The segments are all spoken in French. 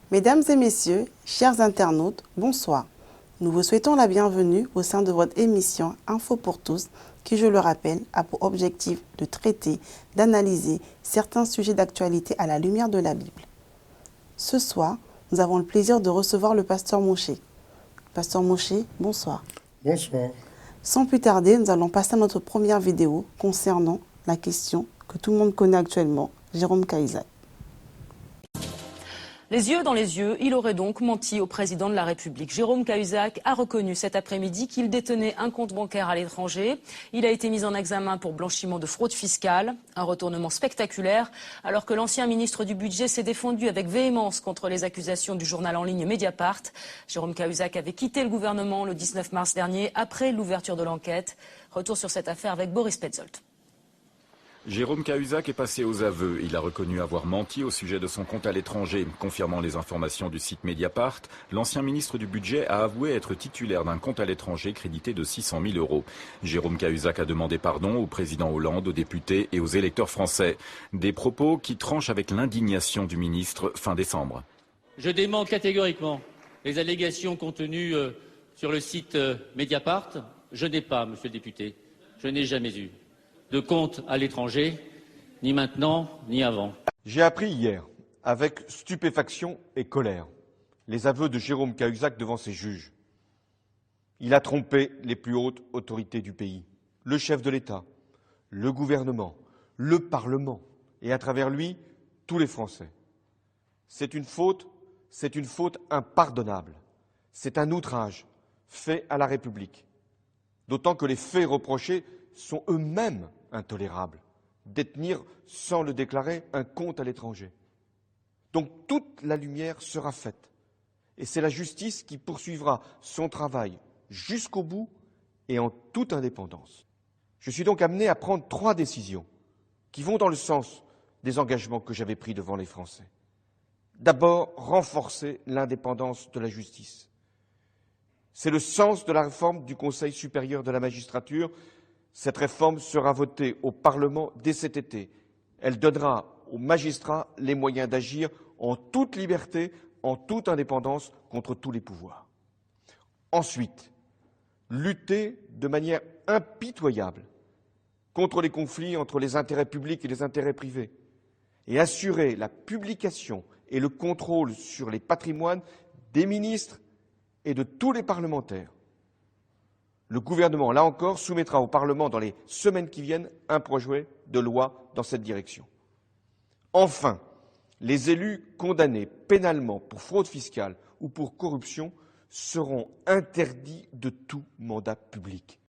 Mesdames et messieurs, chers internautes, bonsoir. Nous vous souhaitons la bienvenue au sein de votre émission Info pour tous, qui, je le rappelle, a pour objectif de traiter, d'analyser certains sujets d'actualité à la lumière de la Bible. Ce soir, nous avons le plaisir de recevoir le pasteur Moshe. Pasteur Moshe, bonsoir. Bonsoir. Sans plus tarder, nous allons passer à notre première vidéo concernant la question que tout le monde connaît actuellement, Jérôme Cahuzac. Les yeux dans les yeux, il aurait donc menti au président de la République. Jérôme Cahuzac a reconnu cet après-midi qu'il détenait un compte bancaire à l'étranger. Il a été mis en examen pour blanchiment de fraude fiscale, un retournement spectaculaire, alors que l'ancien ministre du Budget s'est défendu avec véhémence contre les accusations du journal en ligne Mediapart. Jérôme Cahuzac avait quitté le gouvernement le 19 mars dernier, après l'ouverture de l'enquête. Retour sur cette affaire avec Boris Petzold. Jérôme Cahuzac est passé aux aveux. Il a reconnu avoir menti au sujet de son compte à l'étranger. Confirmant les informations du site Mediapart, l'ancien ministre du Budget a avoué être titulaire d'un compte à l'étranger crédité de 600 000 €. Jérôme Cahuzac a demandé pardon au président Hollande, aux députés et aux électeurs français. Des propos qui tranchent avec l'indignation du ministre fin décembre. Je dément catégoriquement les allégations contenues sur le site Mediapart. Je n'ai pas, monsieur le député, je n'ai jamais eu de compte à l'étranger, ni maintenant, ni avant. J'ai appris hier, avec stupéfaction et colère, les aveux de Jérôme Cahuzac devant ses juges. Il a trompé les plus hautes autorités du pays, le chef de l'État, le gouvernement, le Parlement, et à travers lui, tous les Français. C'est une faute impardonnable. C'est un outrage fait à la République. D'autant que les faits reprochés sont eux-mêmes intolérables. Détenir, sans le déclarer, un compte à l'étranger. Donc toute la lumière sera faite. Et c'est la justice qui poursuivra son travail jusqu'au bout et en toute indépendance. Je suis donc amené à prendre 3 décisions qui vont dans le sens des engagements que j'avais pris devant les Français. D'abord, renforcer l'indépendance de la justice. C'est le sens de la réforme du Conseil supérieur de la magistrature. Cette réforme sera votée au Parlement dès cet été. Elle donnera aux magistrats les moyens d'agir en toute liberté, en toute indépendance contre tous les pouvoirs. Ensuite, lutter de manière impitoyable contre les conflits entre les intérêts publics et les intérêts privés et assurer la publication et le contrôle sur les patrimoines des ministres et de tous les parlementaires. Le gouvernement, là encore, soumettra au Parlement dans les semaines qui viennent un projet de loi dans cette direction. Enfin, les élus condamnés pénalement pour fraude fiscale ou pour corruption seront interdits de tout mandat public.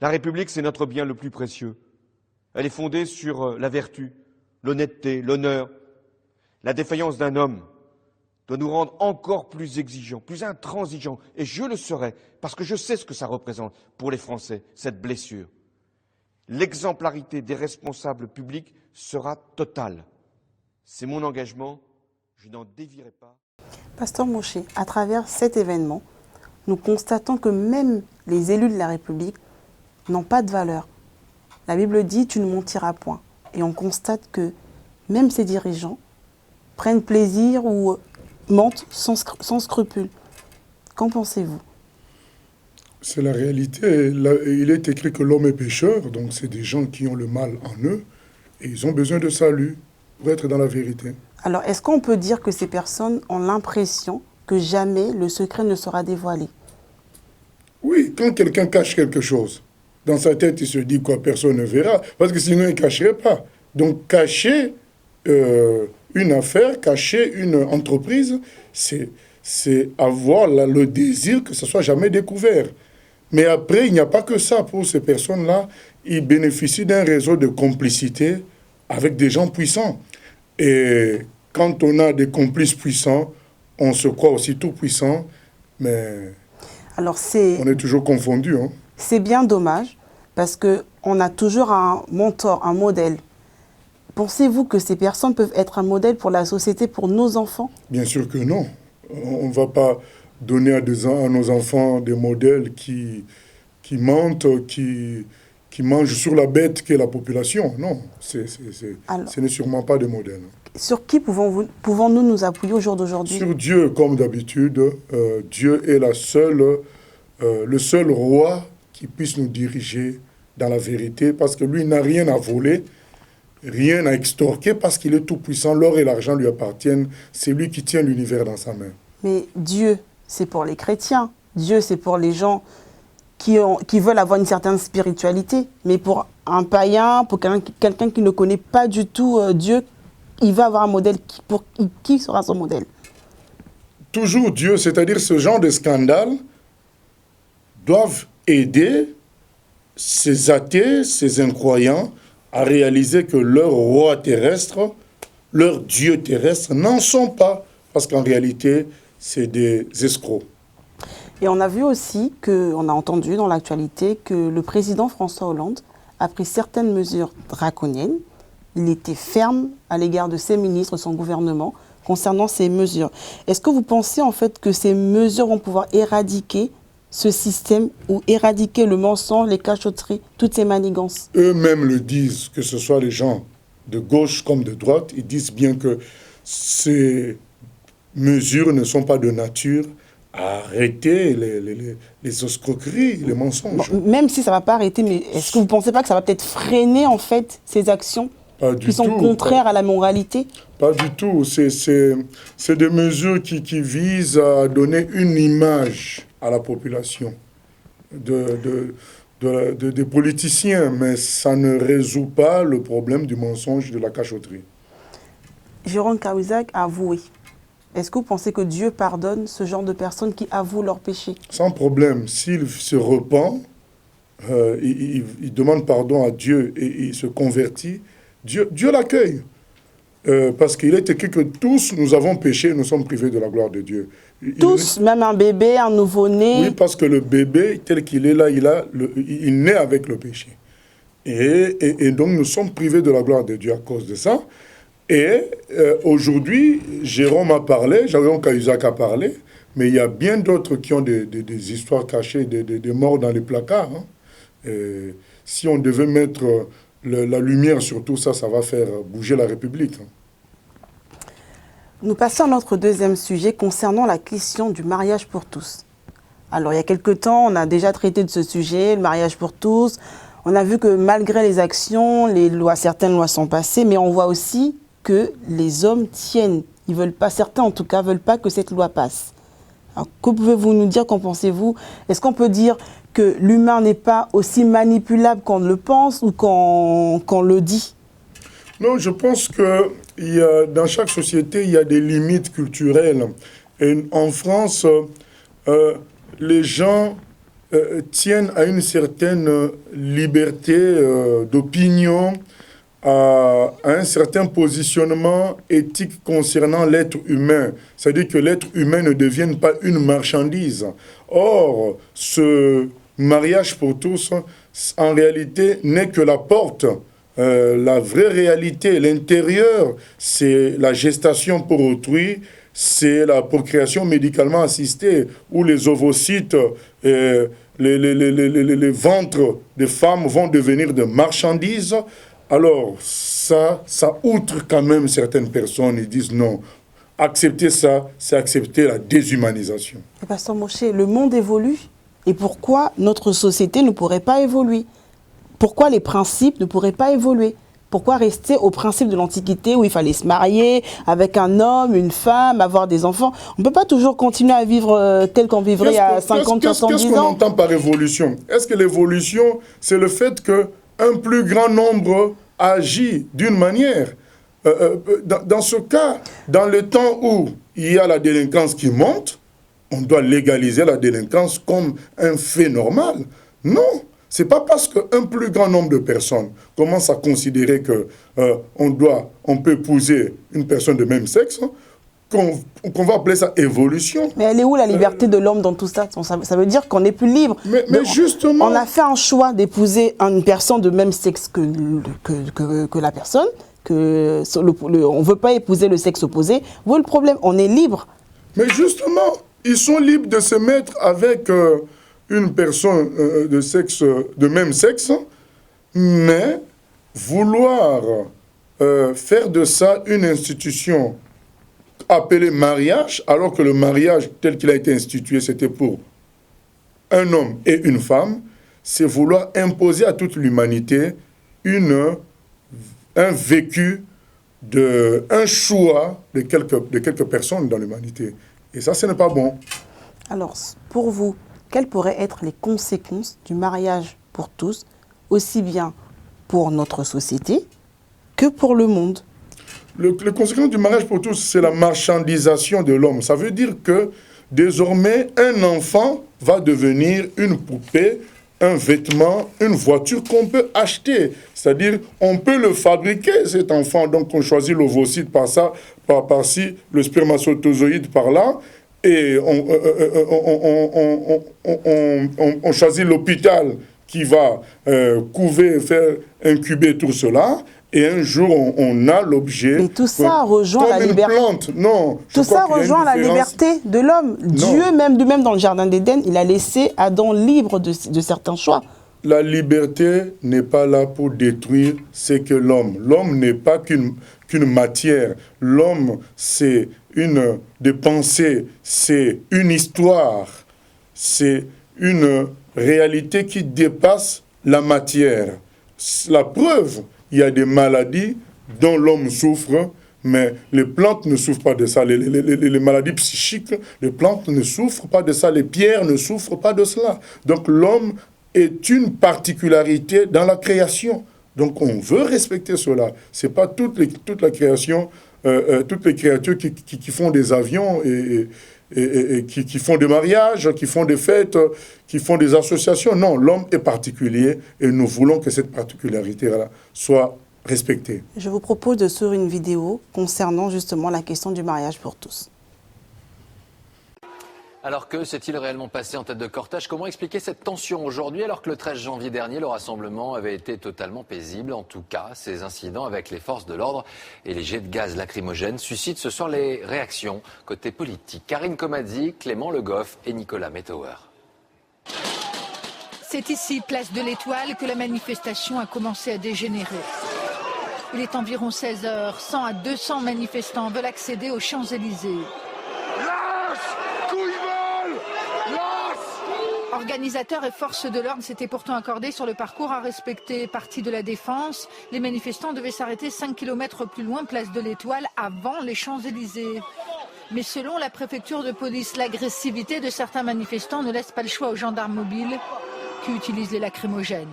La République, c'est notre bien le plus précieux. Elle est fondée sur la vertu, l'honnêteté, l'honneur. La défaillance d'un homme doit nous rendre encore plus exigeants, plus intransigeants. Et je le serai, parce que je sais ce que ça représente pour les Français, cette blessure. L'exemplarité des responsables publics sera totale. C'est mon engagement, je n'en dévierai pas. Pasteur Moshe, à travers cet événement, nous constatons que même les élus de la République n'ont pas de valeur. La Bible dit « tu ne mentiras point ». Et on constate que même ces dirigeants prennent plaisir ou mentent sans scrupule. Qu'en pensez-vous? C'est la réalité. Il est écrit que l'homme est pécheur, donc c'est des gens qui ont le mal en eux et ils ont besoin de salut pour être dans la vérité. Alors, est-ce qu'on peut dire que ces personnes ont l'impression que jamais le secret ne sera dévoilé? Oui, quand quelqu'un cache quelque chose, dans sa tête, il se dit quoi, personne ne verra, parce que sinon il ne cacherait pas. Donc cacher une affaire, cacher une entreprise, c'est avoir le désir que ce soit jamais découvert. Mais après, il n'y a pas que ça pour ces personnes-là. Ils bénéficient d'un réseau de complicité avec des gens puissants. Et quand on a des complices puissants, on se croit aussi tout puissant, mais alors on est toujours confondu. Hein. C'est bien dommage, parce que on a toujours un mentor, un modèle. Pensez-vous que ces personnes peuvent être un modèle pour la société, pour nos enfants? Bien sûr que non. On ne va pas donner à nos enfants des modèles qui mentent, qui mangent sur la bête qu'est la population. Non, ce n'est sûrement pas des modèles. Sur qui pouvons-nous nous appuyer au jour d'aujourd'hui? Sur Dieu, comme d'habitude. Dieu est le seul roi qui puisse nous diriger dans la vérité, parce que lui n'a rien à voler, rien à extorquer, parce qu'il est tout puissant. L'or et l'argent lui appartiennent. C'est lui qui tient l'univers dans sa main. Mais Dieu, c'est pour les chrétiens. Dieu, c'est pour les gens qui veulent avoir une certaine spiritualité. Mais pour un païen, pour quelqu'un qui ne connaît pas du tout Dieu, il va avoir un modèle. Qui sera son modèle? Toujours Dieu, c'est-à-dire ce genre de scandales doivent aider ces athées, ces incroyants, à réaliser que leur roi terrestre, leur Dieu terrestre n'en sont pas. Parce qu'en réalité, c'est des escrocs. Et on a vu aussi, on a entendu dans l'actualité que le président François Hollande a pris certaines mesures draconiennes. Il était ferme à l'égard de ses ministres, son gouvernement, concernant ces mesures. Est-ce que vous pensez en fait que ces mesures vont pouvoir éradiquer ce système ou éradiquer le mensonge, les cachotteries, toutes ces manigances? Eux-mêmes le disent, que ce soit les gens de gauche comme de droite, ils disent bien que ces mesures ne sont pas de nature à arrêter les escroqueries, les mensonges. Bon, même si ça ne va pas arrêter, mais est-ce que vous ne pensez pas que ça va peut-être freiner en fait ces actions qui sont contraires à la moralité? Pas du tout. C'est des mesures qui visent à donner une image à la population des politiciens, mais ça ne résout pas le problème du mensonge, de la cachotterie. Jérôme Cahuzac a avoué. Est-ce que vous pensez que Dieu pardonne ce genre de personnes qui avouent leurs péchés? Sans problème. S'il se repent, il demande pardon à Dieu et il se convertit, Dieu l'accueille. Parce qu'il est écrit que tous nous avons péché, nous sommes privés de la gloire de Dieu. Tous, même un bébé, un nouveau-né? Oui, parce que le bébé, tel qu'il est là, il naît avec le péché. Et donc nous sommes privés de la gloire de Dieu à cause de ça. Et aujourd'hui, Jérôme Cahuzac a parlé, mais il y a bien d'autres qui ont des histoires cachées, des morts dans les placards. Hein. Si on devait mettre la lumière sur tout ça, ça va faire bouger la République. Hein. Nous passons à notre deuxième sujet concernant la question du mariage pour tous. Alors, il y a quelque temps, on a déjà traité de ce sujet, le mariage pour tous. On a vu que malgré les actions, certaines lois sont passées, mais on voit aussi que les hommes tiennent. Ils veulent pas, certains en tout cas, veulent pas que cette loi passe. Alors, que pouvez-vous nous dire, qu'en pensez-vous? Est-ce qu'on peut dire que l'humain n'est pas aussi manipulable qu'on le pense ou qu'on le dit? Non, je pense que dans chaque société, il y a des limites culturelles. Et en France, les gens tiennent à une certaine liberté d'opinion, à un certain positionnement éthique concernant l'être humain. C'est-à-dire que l'être humain ne devienne pas une marchandise. Or, ce mariage pour tous, en réalité, n'est que la porte. La vraie réalité, l'intérieur, c'est la gestation pour autrui, c'est la procréation médicalement assistée, où les ovocytes, les ventres des femmes vont devenir de marchandises. Alors, ça outre quand même certaines personnes. Ils disent non, accepter ça, c'est accepter la déshumanisation. Et Pasteur Moshe, le monde évolue. Et pourquoi notre société ne pourrait pas évoluer? Pourquoi les principes ne pourraient pas évoluer? Pourquoi rester au principe de l'Antiquité où il fallait se marier avec un homme, une femme, avoir des enfants? On ne peut pas toujours continuer à vivre tel qu'on vivrait il y a 50, 70 ans. Qu'est-ce qu'on entend par évolution? Est-ce que l'évolution, c'est le fait qu'un plus grand nombre agit d'une manière? Dans ce cas, dans le temps où il y a la délinquance qui monte, on doit légaliser la délinquance comme un fait normal. Non. Ce n'est pas parce qu'un plus grand nombre de personnes commencent à considérer qu'on peut épouser une personne de même sexe qu'on va appeler ça évolution. Mais elle est où la liberté de l'homme dans tout ça? Ça veut dire qu'on n'est plus libre. Mais justement... On a fait un choix d'épouser une personne de même sexe que la personne, on ne veut pas épouser le sexe opposé. Où est le problème? On est libre. Mais justement, ils sont libres de se mettre avec une personne de même sexe, mais vouloir faire de ça une institution appelée mariage, alors que le mariage tel qu'il a été institué, c'était pour un homme et une femme, c'est vouloir imposer à toute l'humanité un vécu, un choix de quelques personnes dans l'humanité. Et ça, ce n'est pas bon. Alors, pour vous, quelles pourraient être les conséquences du mariage pour tous, aussi bien pour notre société que pour le monde? Les conséquences du mariage pour tous, c'est la marchandisation de l'homme. Ça veut dire que désormais, un enfant va devenir une poupée, un vêtement, une voiture qu'on peut acheter. C'est-à-dire, on peut le fabriquer, cet enfant. Donc, on choisit l'ovocyte par ça, par-ci, le spermatozoïde par là. Et on choisit l'hôpital qui va couver, faire incuber tout cela. Et un jour, on a l'objet. Et tout ça rejoint la liberté. Non. Tout ça rejoint la liberté de l'homme. Dieu, même dans le jardin d'Éden, il a laissé Adam libre de certains choix. La liberté n'est pas là pour détruire ce que l'homme. L'homme n'est pas qu'une matière. L'homme, c'est des pensées, c'est une histoire, c'est une réalité qui dépasse la matière. La preuve, il y a des maladies dont l'homme souffre, mais les plantes ne souffrent pas de ça. Les maladies psychiques, les plantes ne souffrent pas de ça. Les pierres ne souffrent pas de cela. Donc l'homme est une particularité dans la création. Donc on veut respecter cela. Ce n'est pas toute la création, toutes les créatures qui font des avions et qui font des mariages, qui font des fêtes, qui font des associations. Non, l'homme est particulier et nous voulons que cette particularité-là soit respectée. Je vous propose de suivre une vidéo concernant justement la question du mariage pour tous. Alors que s'est-il réellement passé en tête de cortège? Comment expliquer cette tension aujourd'hui alors que le 13 janvier dernier, le rassemblement avait été totalement paisible? En tout cas, ces incidents avec les forces de l'ordre et les jets de gaz lacrymogènes suscitent ce soir les réactions côté politique. Karine Comazzi, Clément Le Goff et Nicolas Mettauer. C'est ici, place de l'Étoile, que la manifestation a commencé à dégénérer. Il est environ 16 h, 100 à 200 manifestants veulent accéder aux Champs-Élysées. Organisateurs et forces de l'ordre s'étaient pourtant accordés sur le parcours à respecter. Parti de la Défense, les manifestants devaient s'arrêter 5 km plus loin, place de l'Étoile, avant les Champs-Élysées. Mais selon la préfecture de police, l'agressivité de certains manifestants ne laisse pas le choix aux gendarmes mobiles qui utilisent les lacrymogènes.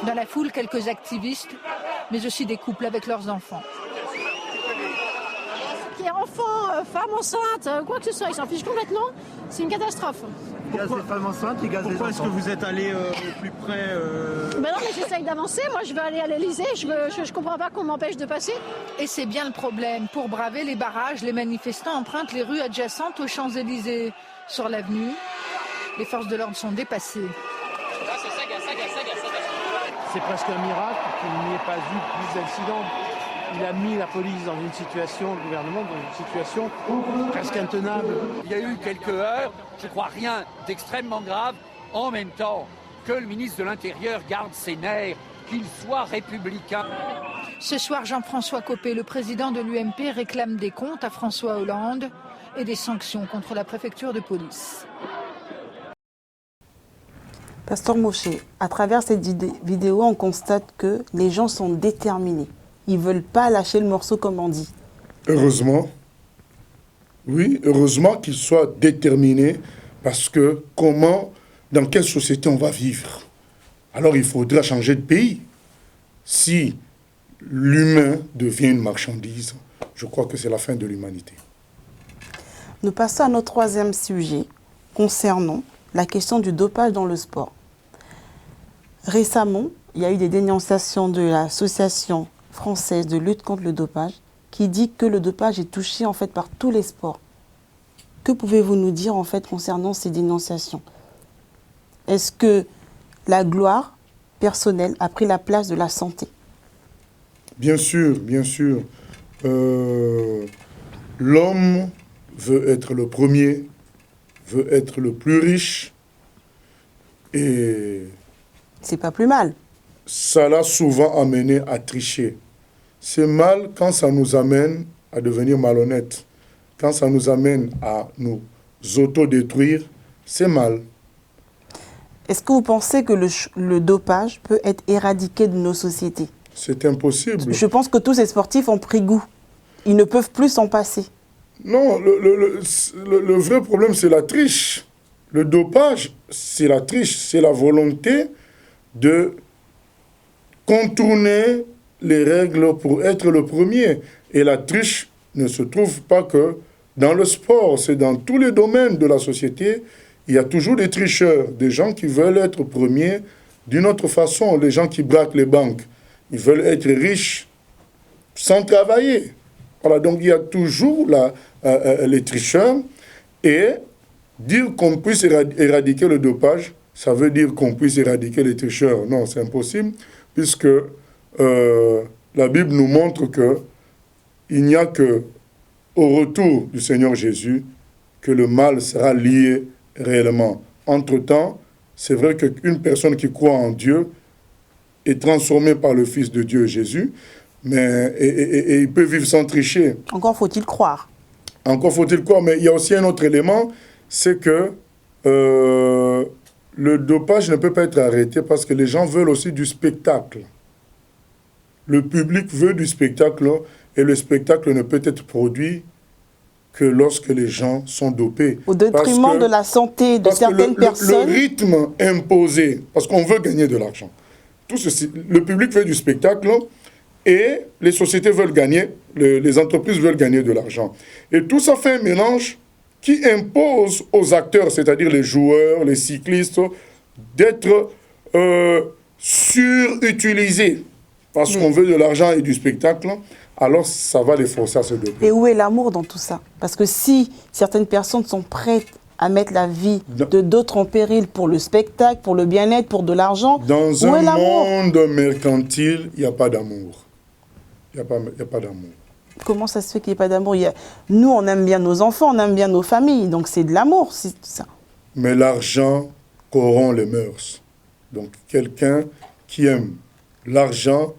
Dans la foule, quelques activistes, mais aussi des couples avec leurs enfants. Qui est enfant, femme enceinte, quoi que ce soit, ils s'en fichent complètement. C'est une catastrophe. Ils gazent les femmes enceintes, ils gazent les enfants. Pourquoi est-ce que vous êtes allé au plus près Ben non, mais j'essaye d'avancer. Moi, je veux aller à l'Elysée. Je comprends pas qu'on m'empêche de passer. Et c'est bien le problème. Pour braver les barrages, les manifestants empruntent les rues adjacentes aux Champs-Élysées. Sur l'avenue, les forces de l'ordre sont dépassées. C'est presque un miracle qu'il n'y ait pas eu plus d'incidents. Il a mis la police dans une situation, le gouvernement dans une situation presque intenable. Il y a eu quelques heures, je crois rien d'extrêmement grave, en même temps que le ministre de l'Intérieur garde ses nerfs, qu'il soit républicain. Ce soir, Jean-François Copé, le président de l'UMP, réclame des comptes à François Hollande et des sanctions contre la préfecture de police. Pasteur Moshe, à travers cette vidéo, on constate que les gens sont déterminés. Ils ne veulent pas lâcher le morceau, comme on dit. Heureusement. Oui, heureusement qu'ils soient déterminés, parce que dans quelle société on va vivre? Alors il faudra changer de pays. Si l'humain devient une marchandise, je crois que c'est la fin de l'humanité. Nous passons à notre troisième sujet, concernant la question du dopage dans le sport. Récemment, il y a eu des dénonciations de l'Association française de lutte contre le dopage qui dit que le dopage est touché en fait par tous les sports. Que pouvez-vous nous dire en fait concernant ces dénonciations? Est-ce que la gloire personnelle a pris la place de la santé? Bien sûr, bien sûr. L'homme veut être le premier, veut être le plus riche, et c'est pas plus mal. Ça l'a souvent amené à tricher. C'est mal quand ça nous amène à devenir malhonnêtes. Quand ça nous amène à nous autodétruire, c'est mal. Est-ce que vous pensez que le dopage peut être éradiqué de nos sociétés? C'est impossible. Je pense que tous ces sportifs ont pris goût. Ils ne peuvent plus s'en passer. Non, le vrai problème, c'est la triche. Le dopage, c'est la triche. C'est la volonté de contourner les règles pour être le premier. Et la triche ne se trouve pas que dans le sport, c'est dans tous les domaines de la société. Il y a toujours des tricheurs, des gens qui veulent être premiers d'une autre façon, les gens qui braquent les banques. Ils veulent être riches sans travailler. Voilà, donc il y a toujours les tricheurs. Et dire qu'on puisse éradiquer le dopage, ça veut dire qu'on puisse éradiquer les tricheurs. Non, c'est impossible, puisque la Bible nous montre qu'il n'y a que au retour du Seigneur Jésus que le mal sera lié réellement. Entre-temps, c'est vrai qu'une personne qui croit en Dieu est transformée par le Fils de Dieu, Jésus, mais et il peut vivre sans tricher. Encore faut-il croire. Encore faut-il croire, mais il y a aussi un autre élément, c'est que le dopage ne peut pas être arrêté parce que les gens veulent aussi du spectacle. Le public veut du spectacle et le spectacle ne peut être produit que lorsque les gens sont dopés. Au détriment de la santé de certaines personnes. Le rythme imposé, parce qu'on veut gagner de l'argent. Tout ceci, le public veut du spectacle et les sociétés veulent gagner, les entreprises veulent gagner de l'argent. Et tout ça fait un mélange qui impose aux acteurs, c'est-à-dire les joueurs, les cyclistes, d'être surutilisés. Parce qu'on veut de l'argent et du spectacle, alors ça va les forcer à se doper. Et où est l'amour dans tout ça? Parce que si certaines personnes sont prêtes à mettre la vie de d'autres en péril pour le spectacle, pour le bien-être, pour de l'argent, dans un monde mercantile, il n'y a pas d'amour. Il n'y a pas d'amour. Comment ça se fait qu'il n'y ait pas d'amour? Nous, on aime bien nos enfants, on aime bien nos familles, donc c'est de l'amour, c'est ça. Mais l'argent corrompt les mœurs. Donc quelqu'un qui aime l'argent,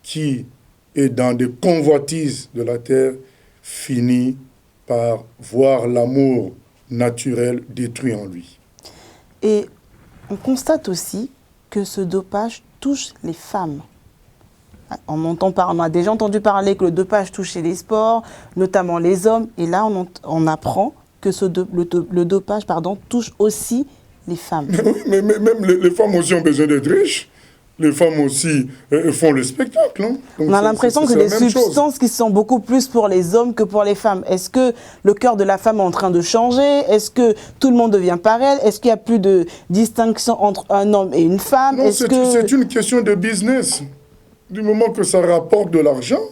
qui est dans des convoitises de la terre, finit par voir l'amour naturel détruit en lui. Et on constate aussi que ce dopage touche les femmes. On a déjà entendu parler que le dopage touchait les sports, notamment les hommes, et là on apprend que le dopage touche aussi les femmes. Mais même les femmes aussi ont besoin d'être riches. Les femmes aussi font le spectacle. Hein? On a l'impression que c'est des substances qui sont beaucoup plus pour les hommes que pour les femmes. Est-ce que le cœur de la femme est en train de changer? Est-ce que tout le monde devient pareil? Est-ce qu'il n'y a plus de distinction entre un homme et une femme? Non, c'est une question de business. Du moment que ça rapporte de l'argent,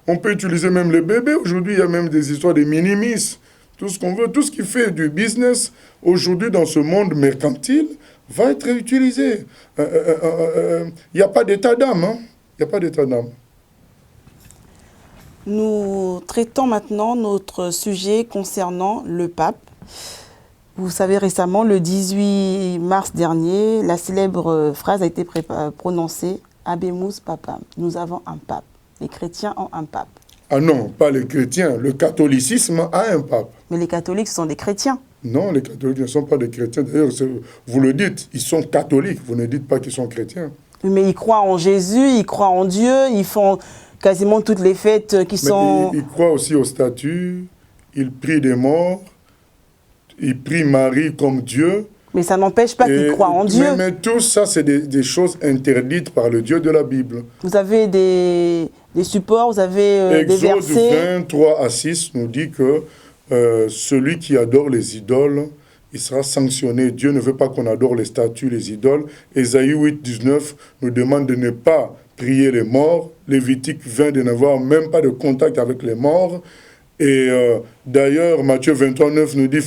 on peut utiliser même les bébés. Aujourd'hui, il y a même des histoires de minimis. Tout ce qu'on veut, tout ce qui fait du business aujourd'hui dans ce monde mercantile, va être utilisé. Il n'y a pas d'état d'âme. Hein? Il n'y a pas d'état d'âme. Nous traitons maintenant notre sujet concernant le pape. Vous savez, récemment, le 18 mars dernier, la célèbre phrase a été prononcée « Habemus Papam ». Nous avons un pape. Les chrétiens ont un pape. Ah non, pas les chrétiens. Le catholicisme a un pape. Mais les catholiques sont des chrétiens. Non, les catholiques ne sont pas des chrétiens. D'ailleurs, vous le dites, ils sont catholiques. Vous ne dites pas qu'ils sont chrétiens. Mais ils croient en Jésus, ils croient en Dieu, ils font quasiment toutes les fêtes qui sont... Ils croient aussi au statut, ils prient des morts, ils prient Marie comme Dieu. Mais ça n'empêche pas qu'ils croient en Dieu. Mais tout ça, c'est des choses interdites par le Dieu de la Bible. Vous avez des supports, vous avez des versets. Exode 23 à 6 nous dit que celui qui adore les idoles, il sera sanctionné. Dieu ne veut pas qu'on adore les statues, les idoles. Ésaïe 8, 19 nous demande de ne pas prier les morts. Lévitique vient de n'avoir même pas de contact avec les morts. Et d'ailleurs, Matthieu 23, 9 nous dit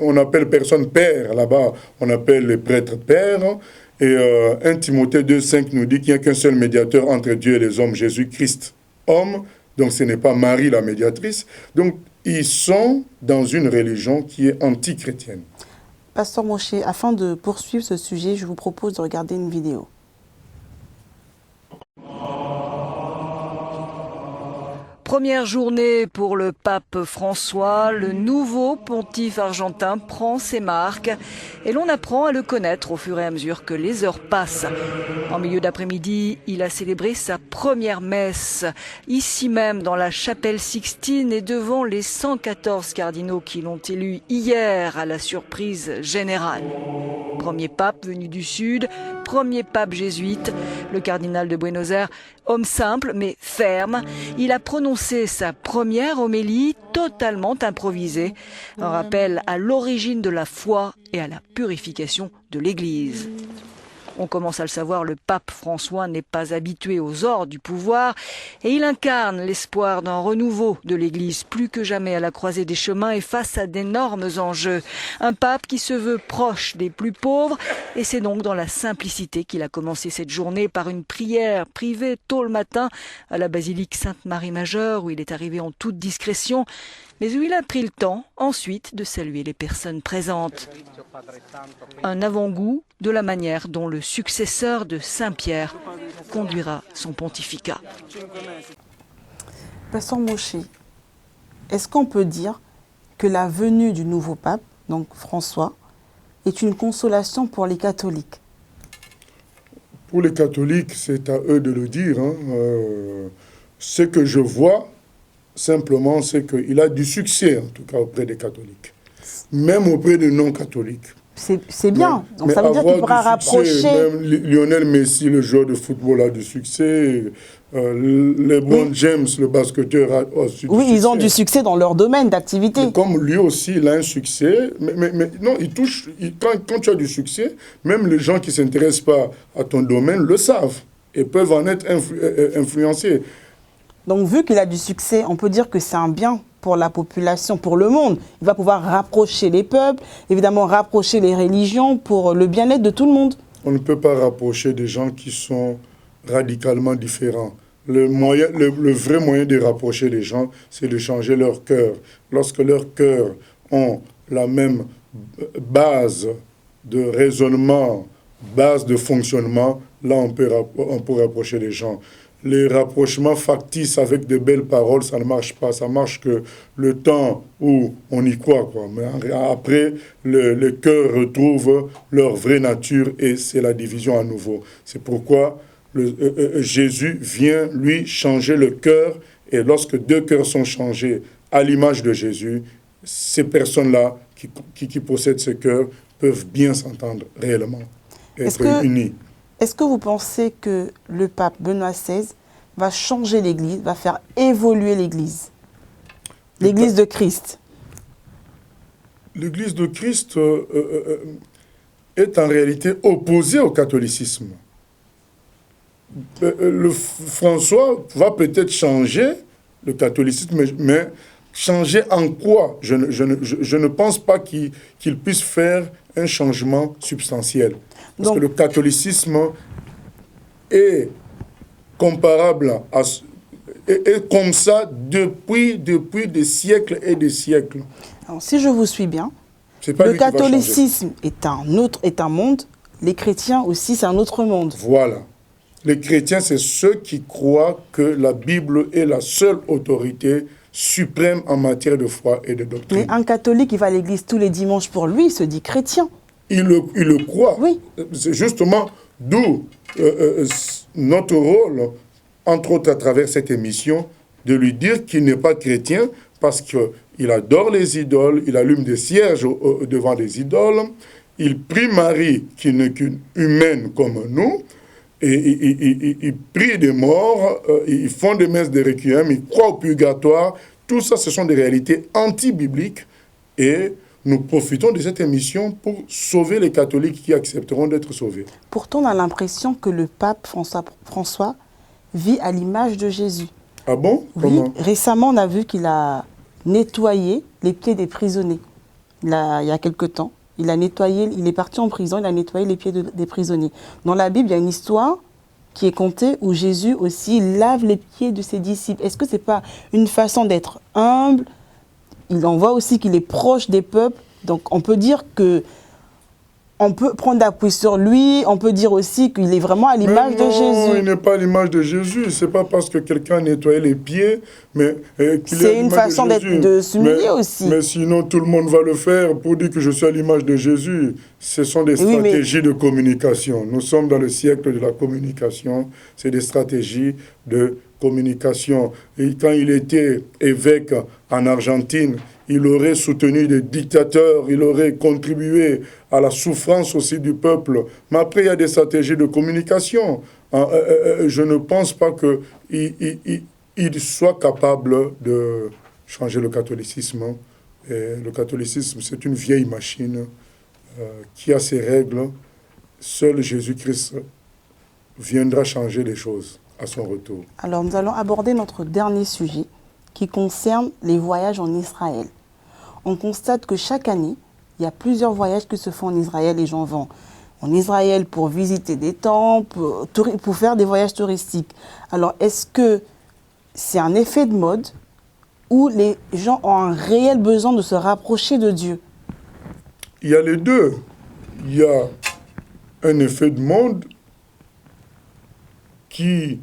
on appelle personne père là-bas, on appelle les prêtres pères. Et 1 Timothée 2, 5 nous dit qu'il n'y a qu'un seul médiateur entre Dieu et les hommes, Jésus-Christ, homme. Donc ce n'est pas Marie la médiatrice. Donc ils sont dans une religion qui est anti-chrétienne. Pasteur Moshe, afin de poursuivre ce sujet, je vous propose de regarder une vidéo. Première journée pour le pape François, le nouveau pontife argentin prend ses marques et l'on apprend à le connaître au fur et à mesure que les heures passent. En milieu d'après-midi, il a célébré sa première messe, ici même dans la chapelle Sixtine et devant les 114 cardinaux qui l'ont élu hier à la surprise générale. Premier pape venu du Sud, premier pape jésuite, le cardinal de Buenos Aires, homme simple mais ferme, il a prononcé sa première homélie totalement improvisée, un rappel à l'origine de la foi et à la purification de l'Église. On commence à le savoir, le pape François n'est pas habitué aux ordres du pouvoir et il incarne l'espoir d'un renouveau de l'Église plus que jamais à la croisée des chemins et face à d'énormes enjeux. Un pape qui se veut proche des plus pauvres et c'est donc dans la simplicité qu'il a commencé cette journée par une prière privée tôt le matin à la basilique Sainte-Marie-Majeure où il est arrivé en toute discrétion, mais où il a pris le temps ensuite de saluer les personnes présentes. Un avant-goût de la manière dont le successeur de Saint-Pierre conduira son pontificat. Pasteur Moshe, est-ce qu'on peut dire que la venue du nouveau pape, donc François, est une consolation pour les catholiques? Pour les catholiques, c'est à eux de le dire. Ce que je vois, simplement, c'est qu'il a du succès, en tout cas, auprès des catholiques. Même auprès des non-catholiques. C'est bien. Donc ça veut dire qu'il pourra rapprocher... Même Lionel Messi, le joueur de football, a du succès. LeBron James, le basketteur, a aussi du succès. Oui, ils ont du succès dans leur domaine d'activité. Mais comme lui aussi, il a un succès. Mais non, quand tu as du succès, même les gens qui ne s'intéressent pas à ton domaine le savent et peuvent en être influencés. Donc, vu qu'il a du succès, on peut dire que c'est un bien pour la population, pour le monde. Il va pouvoir rapprocher les peuples, évidemment rapprocher les religions pour le bien-être de tout le monde. On ne peut pas rapprocher des gens qui sont radicalement différents. Le vrai moyen de rapprocher les gens, c'est de changer leur cœur. Lorsque leurs cœurs ont la même base de raisonnement, base de fonctionnement, là on peut rapprocher les gens. Les rapprochements factices avec de belles paroles, ça ne marche pas. Ça marche que le temps où on y croit, quoi. Mais après, le cœur retrouve leur vraie nature et c'est la division à nouveau. C'est pourquoi Jésus vient, lui, changer le cœur. Et lorsque deux cœurs sont changés à l'image de Jésus, ces personnes-là qui possèdent ce cœur peuvent bien s'entendre réellement, être unis. Est-ce que vous pensez que le pape Benoît XVI va changer l'Église, va faire évoluer l'Église, l'Église de Christ? L'Église de Christ est en réalité opposée au catholicisme. François va peut-être changer le catholicisme, mais changer en quoi? Je ne pense pas qu'il puisse faire un changement substantiel. Parce que le catholicisme est comparable est comme ça depuis des siècles et des siècles. Alors, si je vous suis bien, le catholicisme est un monde, les chrétiens aussi, c'est un autre monde. Voilà. Les chrétiens, c'est ceux qui croient que la Bible est la seule autorité suprême en matière de foi et de doctrine. Mais un catholique qui va à l'église tous les dimanches, pour lui, il se dit chrétien. Il le croit. Oui. C'est justement d'où notre rôle, entre autres à travers cette émission, de lui dire qu'il n'est pas chrétien parce qu'il adore les idoles, il allume des cierges devant des idoles, il prie Marie qui n'est qu'une humaine comme nous, et il prie des morts, il font des messes de requiem, il croit au purgatoire. Tout ça, ce sont des réalités anti-bibliques et nous profitons de cette émission pour sauver les catholiques qui accepteront d'être sauvés. Pourtant, on a l'impression que le pape François vit à l'image de Jésus. Ah bon? Oui, Comment? récemment, on a vu qu'il a nettoyé les pieds des prisonniers. Il y a quelque temps, il est parti en prison, il a nettoyé les pieds des prisonniers. Dans la Bible, il y a une histoire qui est contée où Jésus aussi lave les pieds de ses disciples. Est-ce que ce n'est pas une façon d'être humble? Il en voit aussi qu'il est proche des peuples. Donc on peut dire que on peut prendre appui sur lui, on peut dire aussi qu'il est vraiment à l'image de Jésus. Non, il n'est pas à l'image de Jésus. Ce n'est pas parce que quelqu'un a nettoyé les pieds, mais qu'il est à c'est une l'image façon de Jésus. de s'humilier aussi. Mais sinon, tout le monde va le faire pour dire que je suis à l'image de Jésus. Ce sont des stratégies de communication. Nous sommes dans le siècle de la communication. C'est des stratégies de communication. Et quand il était évêque en Argentine, il aurait soutenu des dictateurs, il aurait contribué à la souffrance aussi du peuple. Mais après, il y a des stratégies de communication. Je ne pense pas qu'il soit capable de changer le catholicisme. Et le catholicisme, c'est une vieille machine qui a ses règles. Seul Jésus-Christ viendra changer les choses à son retour. Alors, nous allons aborder notre dernier sujet qui concerne les voyages en Israël. On constate que chaque année, il y a plusieurs voyages qui se font en Israël. Les gens vont en Israël pour visiter des temples, pour faire des voyages touristiques. Alors, est-ce que c'est un effet de mode ou les gens ont un réel besoin de se rapprocher de Dieu? Il y a les deux. Il y a un effet de mode qui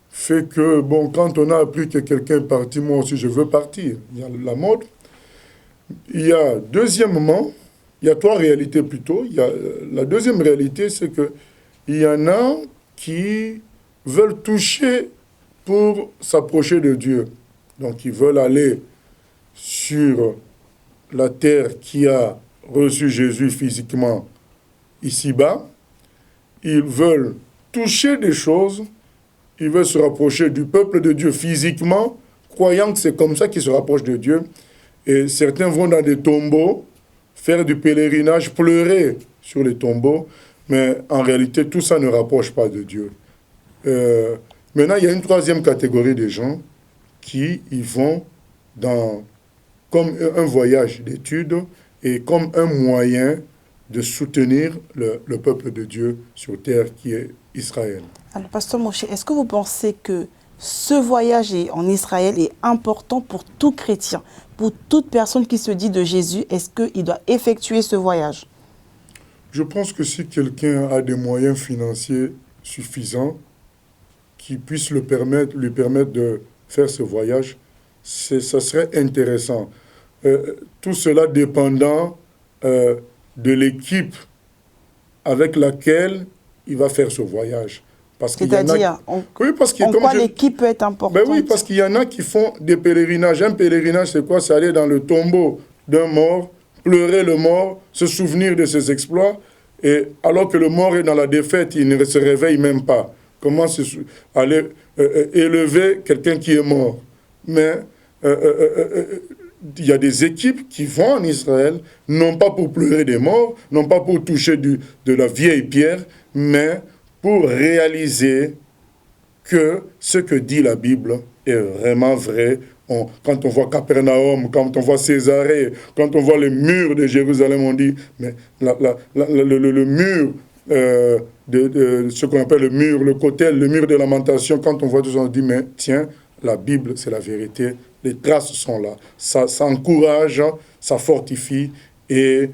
fait que, bon, quand on a appris que quelqu'un est parti, moi aussi je veux partir. Il y a la mode. Il y a, deuxièmement, il y a trois réalités plutôt. La deuxième réalité, c'est qu'il y en a qui veulent toucher pour s'approcher de Dieu. Donc, ils veulent aller sur la terre qui a reçu Jésus physiquement ici-bas. Ils veulent toucher des choses. Ils veulent se rapprocher du peuple de Dieu physiquement, croyant que c'est comme ça qu'ils se rapprochent de Dieu. Et certains vont dans des tombeaux, faire du pèlerinage, pleurer sur les tombeaux, mais en réalité, tout ça ne rapproche pas de Dieu. Maintenant, il y a une troisième catégorie de gens qui y vont comme un voyage d'études et comme un moyen de soutenir le peuple de Dieu sur terre qui est Israël. Alors, Pasteur Moshe, est-ce que vous pensez que ce voyage en Israël est important pour tout chrétien, pour toute personne qui se dit de Jésus? Est-ce qu'il doit effectuer ce voyage? Je pense que si quelqu'un a des moyens financiers suffisants qui puissent lui permettre de faire ce voyage, ça serait intéressant. Tout cela dépendant de l'équipe avec laquelle il va faire ce voyage. C'est-à-dire, en quoi l'équipe peut être importante? Ben oui, parce qu'il y en a qui font des pèlerinages. Un pèlerinage, c'est quoi? C'est aller dans le tombeau d'un mort, pleurer le mort, se souvenir de ses exploits, et alors que le mort est dans la défaite, il ne se réveille même pas. Comment aller élever quelqu'un qui est mort? Mais il y a des équipes qui vont en Israël, non pas pour pleurer des morts, non pas pour toucher de la vieille pierre, mais pour réaliser que ce que dit la Bible est vraiment vrai. Quand on voit Capernaum, quand on voit Césarée, quand on voit les murs de Jérusalem, on dit, mais le mur, ce qu'on appelle le mur, le cotel, le mur de lamentation, quand on voit tout ça, on dit, mais tiens, la Bible, c'est la vérité, les traces sont là. Ça encourage, ça fortifie, et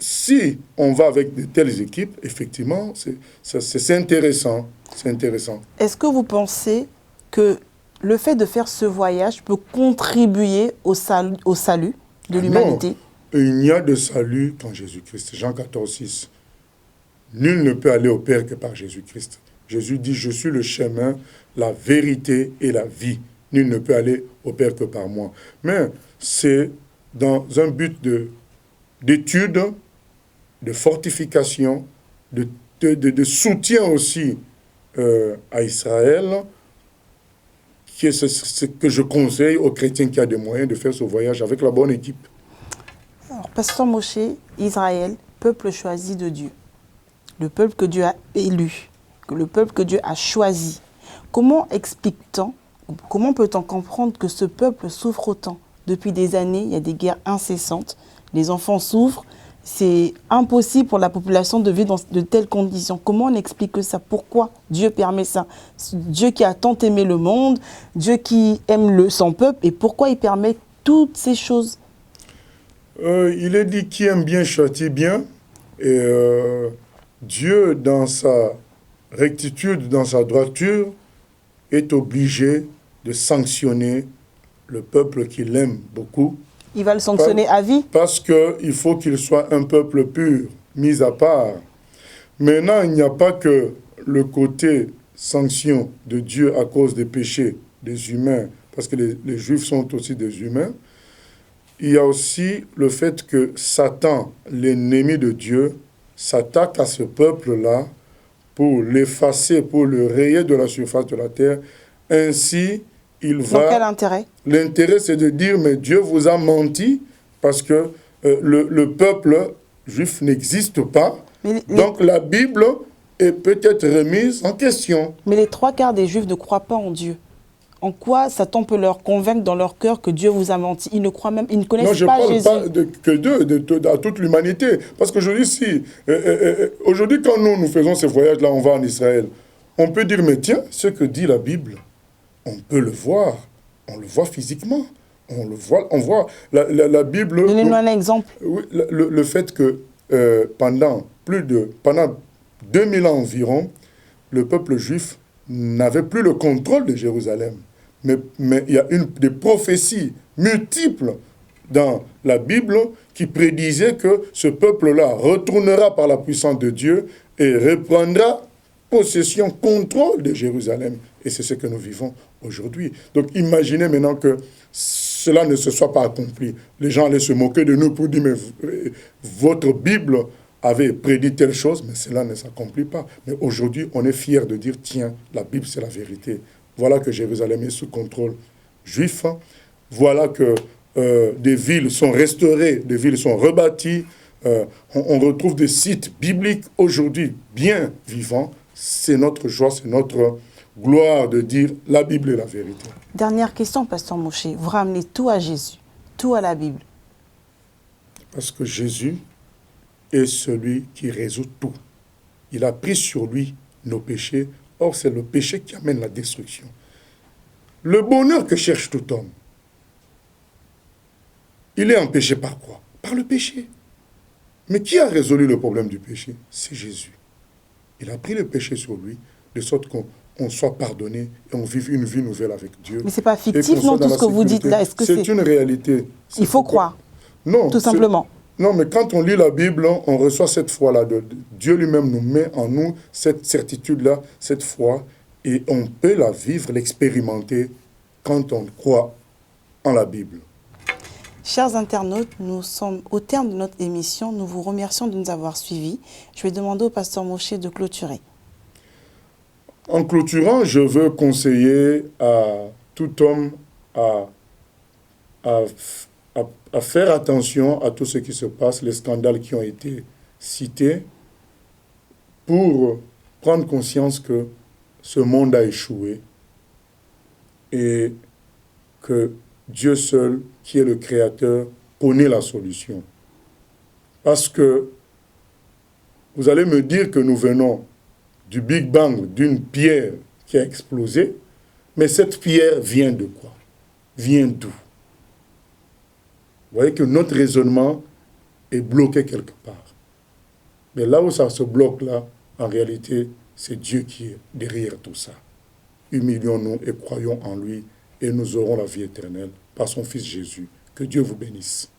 si on va avec de telles équipes, effectivement, c'est intéressant. C'est intéressant. Est-ce que vous pensez que le fait de faire ce voyage peut contribuer au salut de l'humanité? Non, il n'y a de salut qu'en Jésus-Christ. Jean 14, 6. Nul ne peut aller au Père que par Jésus-Christ. Jésus dit, je suis le chemin, la vérité et la vie. Nul ne peut aller au Père que par moi. Mais c'est dans un but d'étude, de fortification, de soutien aussi à Israël, c'est ce que je conseille aux chrétiens qui ont des moyens de faire ce voyage avec la bonne équipe. Alors, Pasteur Moshe, Israël, peuple choisi de Dieu. Le peuple que Dieu a élu, le peuple que Dieu a choisi. Comment explique-t-on, comment peut-on comprendre que ce peuple souffre autant? Depuis des années, il y a des guerres incessantes, les enfants souffrent, c'est impossible pour la population de vivre dans de telles conditions. Comment on explique ça? Pourquoi Dieu permet ça? Dieu qui a tant aimé le monde, Dieu qui aime son peuple, et pourquoi il permet toutes ces choses? Il est dit qui aime bien châtie bien, et Dieu, dans sa rectitude, dans sa droiture, est obligé de sanctionner le peuple qu'il aime beaucoup. Il va le sanctionner à vie? Parce qu'il faut qu'il soit un peuple pur, mis à part. Maintenant, il n'y a pas que le côté sanction de Dieu à cause des péchés des humains, parce que les Juifs sont aussi des humains. Il y a aussi le fait que Satan, l'ennemi de Dieu, s'attaque à ce peuple-là pour l'effacer, pour le rayer de la surface de la terre. Ainsi, il va... Dans quel intérêt? L'intérêt, c'est de dire, mais Dieu vous a menti, parce que le peuple juif n'existe pas. Donc la Bible est peut-être remise en question. Mais les 3/4 des Juifs ne croient pas en Dieu. En quoi Satan peut leur convaincre dans leur cœur que Dieu vous a menti? Ils ne croient même, ils ne connaissent pas Jésus. Non, je ne parle pas que d'eux, à toute l'humanité. Parce qu'aujourd'hui, aujourd'hui, quand nous faisons ces voyages-là, on va en Israël, on peut dire, mais tiens, ce que dit la Bible, on peut le voir. On le voit physiquement. On voit la Bible... Donnez-nous un exemple. Oui, le fait que pendant 2000 ans environ, le peuple juif n'avait plus le contrôle de Jérusalem. Mais il y a des prophéties multiples dans la Bible qui prédisaient que ce peuple-là retournera par la puissance de Dieu et reprendra possession, contrôle de Jérusalem. Et c'est ce que nous vivons aujourd'hui. Donc imaginez maintenant que cela ne se soit pas accompli. Les gens allaient se moquer de nous pour dire, mais votre Bible avait prédit telle chose, mais cela ne s'accomplit pas. Mais aujourd'hui, on est fiers de dire, tiens, la Bible, c'est la vérité. Voilà que Jérusalem est sous contrôle juif. Voilà que des villes sont restaurées, des villes sont rebâties. On retrouve des sites bibliques aujourd'hui bien vivants. C'est notre joie, c'est notre gloire de dire la Bible est la vérité. Dernière question, Pasteur Moshe. Vous ramenez tout à Jésus, tout à la Bible. Parce que Jésus est celui qui résout tout. Il a pris sur lui nos péchés. Or, c'est le péché qui amène la destruction. Le bonheur que cherche tout homme, il est empêché par quoi? Par le péché. Mais qui a résolu le problème du péché? C'est Jésus. Il a pris le péché sur lui, de sorte qu'on soit pardonné et on vive une vie nouvelle avec Dieu. Mais ce n'est pas fictif, non, tout ce que vous dites là. C'est une réalité. Il faut croire. Non. Tout simplement. Non, mais quand on lit la Bible, on reçoit cette foi-là. Dieu lui-même nous met en nous cette certitude-là, cette foi, et on peut la vivre, l'expérimenter quand on croit en la Bible. Chers internautes, nous sommes au terme de notre émission. Nous vous remercions de nous avoir suivis. Je vais demander au pasteur Moshe de clôturer. En clôturant, je veux conseiller à tout homme à faire attention à tout ce qui se passe, les scandales qui ont été cités, pour prendre conscience que ce monde a échoué et que Dieu seul, qui est le Créateur, connaît la solution. Parce que vous allez me dire que nous venons du Big Bang, d'une pierre qui a explosé, mais cette pierre vient de quoi? Vient d'où? Vous voyez que notre raisonnement est bloqué quelque part. Mais là où ça se bloque, là, en réalité, c'est Dieu qui est derrière tout ça. Humilions-nous et croyons en lui, et nous aurons la vie éternelle par son Fils Jésus. Que Dieu vous bénisse.